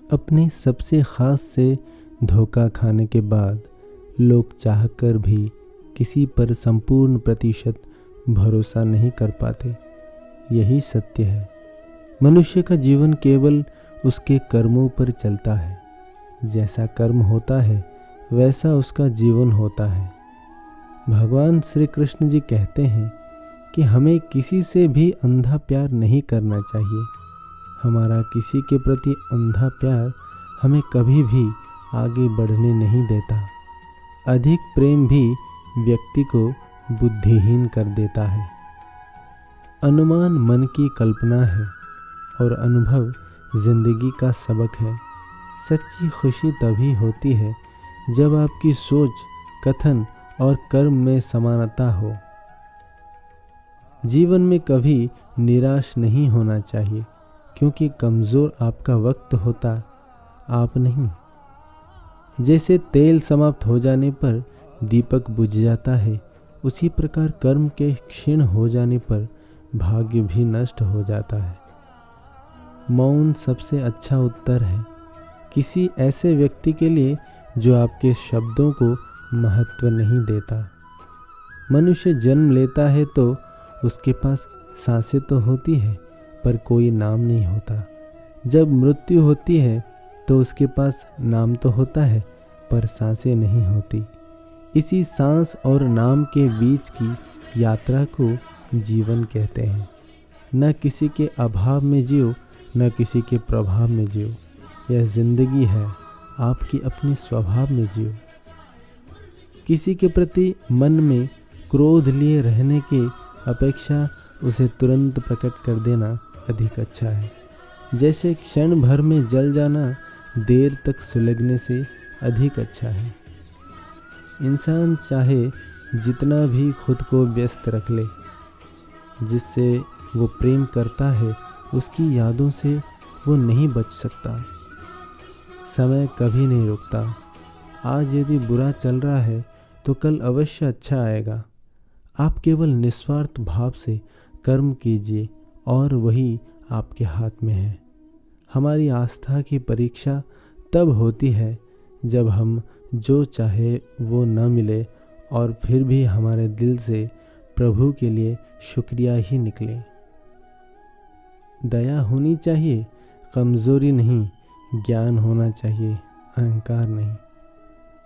अपने सबसे ख़ास से धोखा खाने के बाद लोग चाहकर भी किसी पर संपूर्ण प्रतिशत भरोसा नहीं कर पाते। यही सत्य है। मनुष्य का जीवन केवल उसके कर्मों पर चलता है। जैसा कर्म होता है वैसा उसका जीवन होता है। भगवान श्री कृष्ण जी कहते हैं कि हमें किसी से भी अंधा प्यार नहीं करना चाहिए। हमारा किसी के प्रति अंधा प्यार हमें कभी भी आगे बढ़ने नहीं देता। अधिक प्रेम भी व्यक्ति को बुद्धिहीन कर देता है। अनुमान मन की कल्पना है और अनुभव जिंदगी का सबक है। सच्ची खुशी तभी होती है जब आपकी सोच, कथन और कर्म में समानता हो। जीवन में कभी निराश नहीं होना चाहिए, क्योंकि कमज़ोर आपका वक्त होता, आप नहीं। जैसे तेल समाप्त हो जाने पर दीपक बुझ जाता है, उसी प्रकार कर्म के क्षीण हो जाने पर भाग्य भी नष्ट हो जाता है। मौन सबसे अच्छा उत्तर है किसी ऐसे व्यक्ति के लिए जो आपके शब्दों को महत्व नहीं देता। मनुष्य जन्म लेता है तो उसके पास सांसें तो होती है पर कोई नाम नहीं होता। जब मृत्यु होती है तो उसके पास नाम तो होता है पर सांसें नहीं होती। इसी सांस और नाम के बीच की यात्रा को जीवन कहते हैं। न किसी के अभाव में जियो, न किसी के प्रभाव में जियो। यह जिंदगी है, आपकी अपने स्वभाव में जियो। किसी के प्रति मन में क्रोध लिए रहने के अपेक्षा उसे तुरंत प्रकट कर देना अधिक अच्छा है। जैसे क्षण भर में जल जाना देर तक सुलगने से अधिक अच्छा है। इंसान चाहे जितना भी खुद को व्यस्त रख ले, जिससे वो प्रेम करता है उसकी यादों से वो नहीं बच सकता। समय कभी नहीं रुकता। आज यदि बुरा चल रहा है तो कल अवश्य अच्छा आएगा। आप केवल निस्वार्थ भाव से कर्म कीजिए और वही आपके हाथ में है। हमारी आस्था की परीक्षा तब होती है जब हम जो चाहे वो न मिले और फिर भी हमारे दिल से प्रभु के लिए शुक्रिया ही निकले। दया होनी चाहिए, कमज़ोरी नहीं। ज्ञान होना चाहिए, अहंकार नहीं।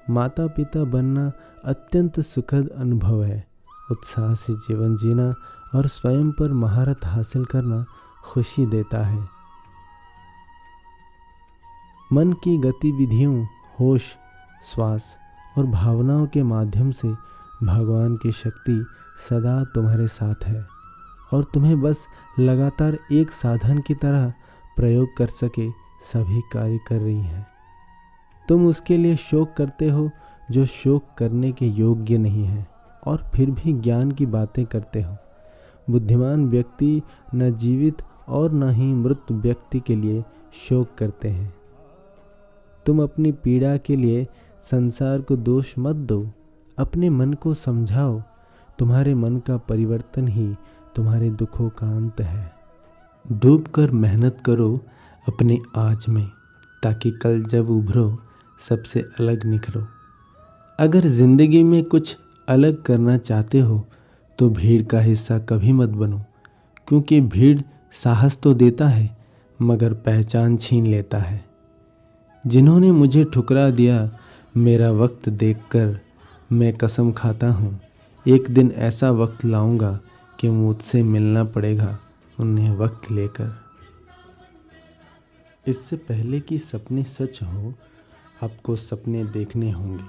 माता पिता बनना अत्यंत सुखद अनुभव है। उत्साह से जीवन जीना और स्वयं पर महारत हासिल करना खुशी देता है। मन की गतिविधियों, होश, श्वास और भावनाओं के माध्यम से भगवान की शक्ति सदा तुम्हारे साथ है और तुम्हें बस लगातार एक साधन की तरह प्रयोग कर सके सभी कार्य कर रही है। तुम उसके लिए शोक करते हो जो शोक करने के योग्य नहीं है और फिर भी ज्ञान की बातें करते हो। बुद्धिमान व्यक्ति न जीवित और न ही मृत व्यक्ति के लिए शोक करते हैं। तुम अपनी पीड़ा के लिए संसार को दोष मत दो, अपने मन को समझाओ। तुम्हारे मन का परिवर्तन ही तुम्हारे दुखों का अंत है। डूबकर मेहनत करो अपने आज में, ताकि कल जब उभरो सबसे अलग निखरो। अगर ज़िंदगी में कुछ अलग करना चाहते हो तो भीड़ का हिस्सा कभी मत बनो, क्योंकि भीड़ साहस तो देता है मगर पहचान छीन लेता है। जिन्होंने मुझे ठुकरा दिया, मेरा वक्त देखकर मैं कसम खाता हूँ, एक दिन ऐसा वक्त लाऊंगा कि मुझसे मिलना पड़ेगा उन्हें वक्त लेकर। इससे पहले कि सपने सच हो, आपको सपने देखने होंगे।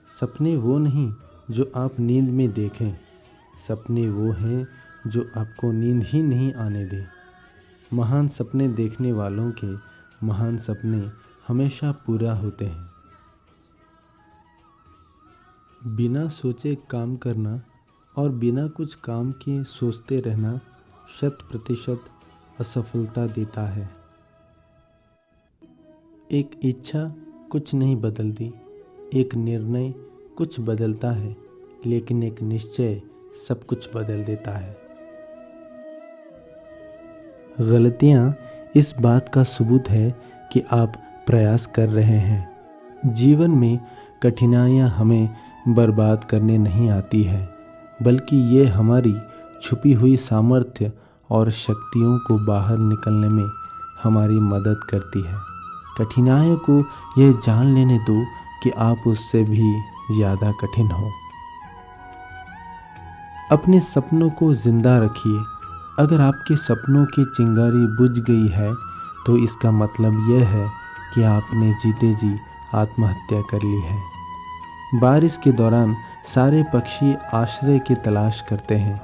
सपने वो नहीं जो आप नींद में देखें, सपने वो हैं जो आपको नींद ही नहीं आने दें। महान सपने देखने वालों के महान सपने हमेशा पूरा होते हैं। बिना सोचे काम करना और बिना कुछ काम के सोचते रहना 100% असफलता देता है। एक इच्छा कुछ नहीं बदलती, एक निर्णय कुछ बदलता है, लेकिन एक निश्चय सब कुछ बदल देता है। गलतियाँ इस बात का सबूत है कि आप प्रयास कर रहे हैं। जीवन में कठिनाइयाँ हमें बर्बाद करने नहीं आती है, बल्कि ये हमारी छुपी हुई सामर्थ्य और शक्तियों को बाहर निकलने में हमारी मदद करती है। कठिनाइयों को यह जान लेने दो कि आप उससे भी ज़्यादा कठिन हो। अपने सपनों को जिंदा रखिए। अगर आपके सपनों की चिंगारी बुझ गई है तो इसका मतलब यह है कि आपने जीते जी आत्महत्या कर ली है। बारिश के दौरान सारे पक्षी आश्रय की तलाश करते हैं,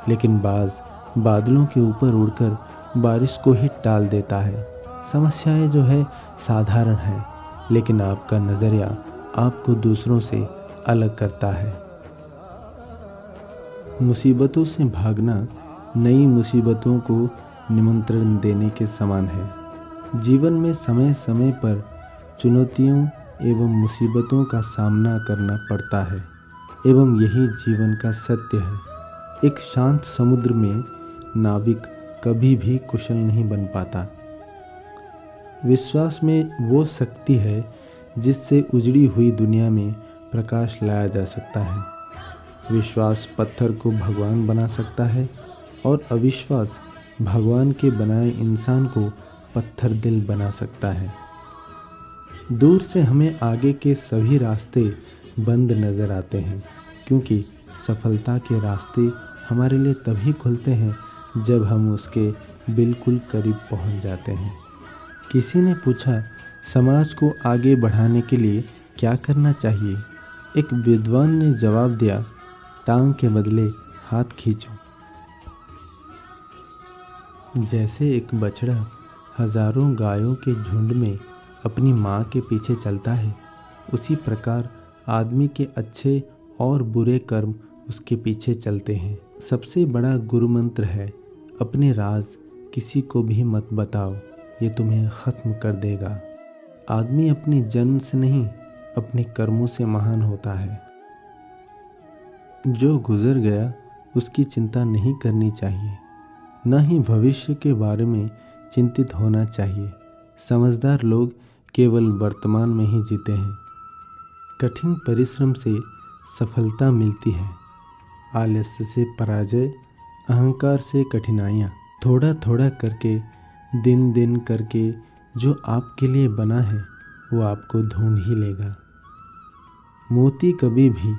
लेकिन बाज बादलों के ऊपर उड़कर बारिश को ही टाल देता है। समस्याएं जो है साधारण है, लेकिन आपका नज़रिया आपको दूसरों से अलग करता है। मुसीबतों से भागना नई मुसीबतों को निमंत्रण देने के समान है। जीवन में समय समय पर चुनौतियों एवं मुसीबतों का सामना करना पड़ता है, एवं यही जीवन का सत्य है। एक शांत समुद्र में नाविक कभी भी कुशल नहीं बन पाता। विश्वास में वो शक्ति है जिससे उजड़ी हुई दुनिया में प्रकाश लाया जा सकता है। विश्वास पत्थर को भगवान बना सकता है और अविश्वास भगवान के बनाए इंसान को पत्थर दिल बना सकता है। दूर से हमें आगे के सभी रास्ते बंद नज़र आते हैं, क्योंकि सफलता के रास्ते हमारे लिए तभी खुलते हैं जब हम उसके बिल्कुल करीब पहुंच जाते हैं। किसी ने पूछा, समाज को आगे बढ़ाने के लिए क्या करना चाहिए? एक विद्वान ने जवाब दिया, टांग के बदले हाथ खींचो। जैसे एक बछड़ा हजारों गायों के झुंड में अपनी माँ के पीछे चलता है, उसी प्रकार आदमी के अच्छे और बुरे कर्म उसके पीछे चलते हैं। सबसे बड़ा गुरु मंत्र है, अपने राज किसी को भी मत बताओ, ये तुम्हें ख़त्म कर देगा। आदमी अपने जन्म से नहीं, अपने कर्मों से महान होता है। जो गुजर गया उसकी चिंता नहीं करनी चाहिए, न ही भविष्य के बारे में चिंतित होना चाहिए। समझदार लोग केवल वर्तमान में ही जीते हैं। कठिन परिश्रम से सफलता मिलती है, आलस्य से पराजय, अहंकार से कठिनाइयाँ। थोड़ा थोड़ा करके, दिन दिन करके जो आपके लिए बना है वो आपको ढूंढ ही लेगा। मोती कभी भी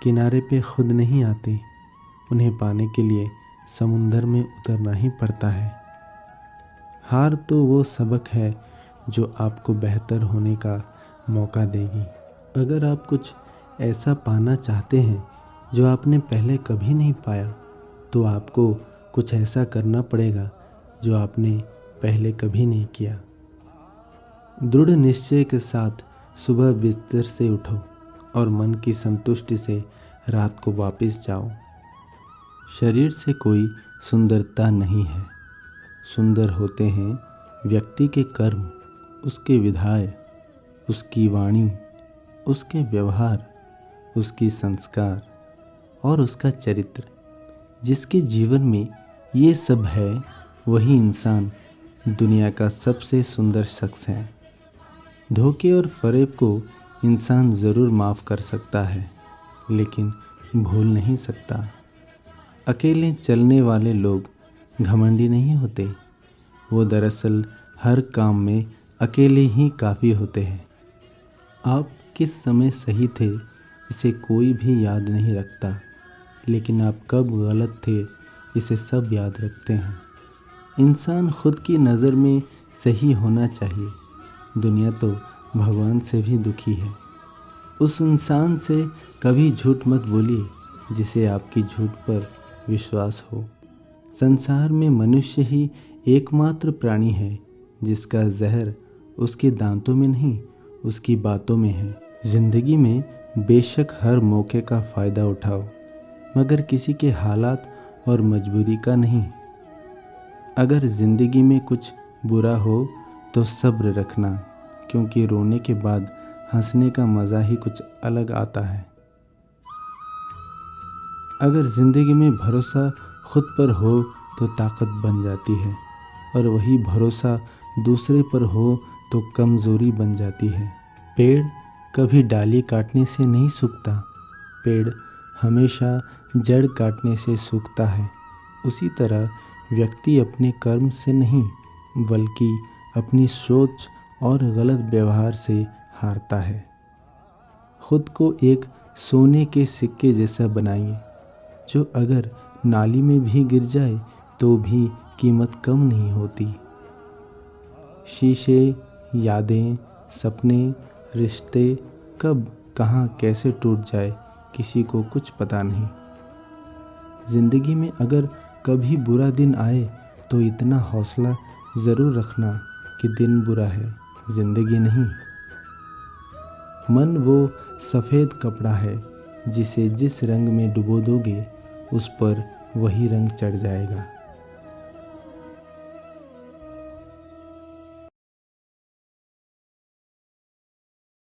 किनारे पे खुद नहीं आते, उन्हें पाने के लिए समुंदर में उतरना ही पड़ता है। हार तो वो सबक है जो आपको बेहतर होने का मौका देगी। अगर आप कुछ ऐसा पाना चाहते हैं जो आपने पहले कभी नहीं पाया, तो आपको कुछ ऐसा करना पड़ेगा जो आपने पहले कभी नहीं किया। दृढ़ निश्चय के साथ सुबह बिस्तर से उठो और मन की संतुष्टि से रात को वापस जाओ। शरीर से कोई सुंदरता नहीं है, सुंदर होते हैं व्यक्ति के कर्म, उसके विधाय, उसकी वाणी, उसके व्यवहार, उसकी संस्कार और उसका चरित्र। जिसके जीवन में ये सब है वही इंसान दुनिया का सबसे सुंदर शख्स है। धोखे और फरेब को इंसान ज़रूर माफ़ कर सकता है, लेकिन भूल नहीं सकता। अकेले चलने वाले लोग घमंडी नहीं होते, वो दरअसल हर काम में अकेले ही काफ़ी होते हैं। आप किस समय सही थे इसे कोई भी याद नहीं रखता, लेकिन आप कब गलत थे इसे सब याद रखते हैं। इंसान खुद की नज़र में सही होना चाहिए, दुनिया तो भगवान से भी दुखी है। उस इंसान से कभी झूठ मत बोलिए जिसे आपकी झूठ पर विश्वास हो। संसार में मनुष्य ही एकमात्र प्राणी है जिसका जहर उसके दांतों में नहीं, उसकी बातों में है। जिंदगी में बेशक हर मौके का फ़ायदा उठाओ, मगर किसी के हालात और मजबूरी का नहीं। अगर ज़िंदगी में कुछ बुरा हो तो सब्र रखना, क्योंकि रोने के बाद हंसने का मज़ा ही कुछ अलग आता है। अगर ज़िंदगी में भरोसा खुद पर हो तो ताकत बन जाती है, और वही भरोसा दूसरे पर हो तो कमज़ोरी बन जाती है। पेड़ कभी डाली काटने से नहीं सूखता, पेड़ हमेशा जड़ काटने से सूखता है। उसी तरह व्यक्ति अपने कर्म से नहीं बल्कि अपनी सोच और गलत व्यवहार से हारता है। खुद को एक सोने के सिक्के जैसा बनाइए जो अगर नाली में भी गिर जाए तो भी कीमत कम नहीं होती। शीशे, यादें, सपने, रिश्ते कब कहाँ कैसे टूट जाए किसी को कुछ पता नहीं। ज़िंदगी में अगर कभी बुरा दिन आए तो इतना हौसला ज़रूर रखना कि दिन बुरा है, ज़िंदगी नहीं। मन वो सफ़ेद कपड़ा है जिसे जिस रंग में डुबो दोगे उस पर वही रंग चढ़ जाएगा।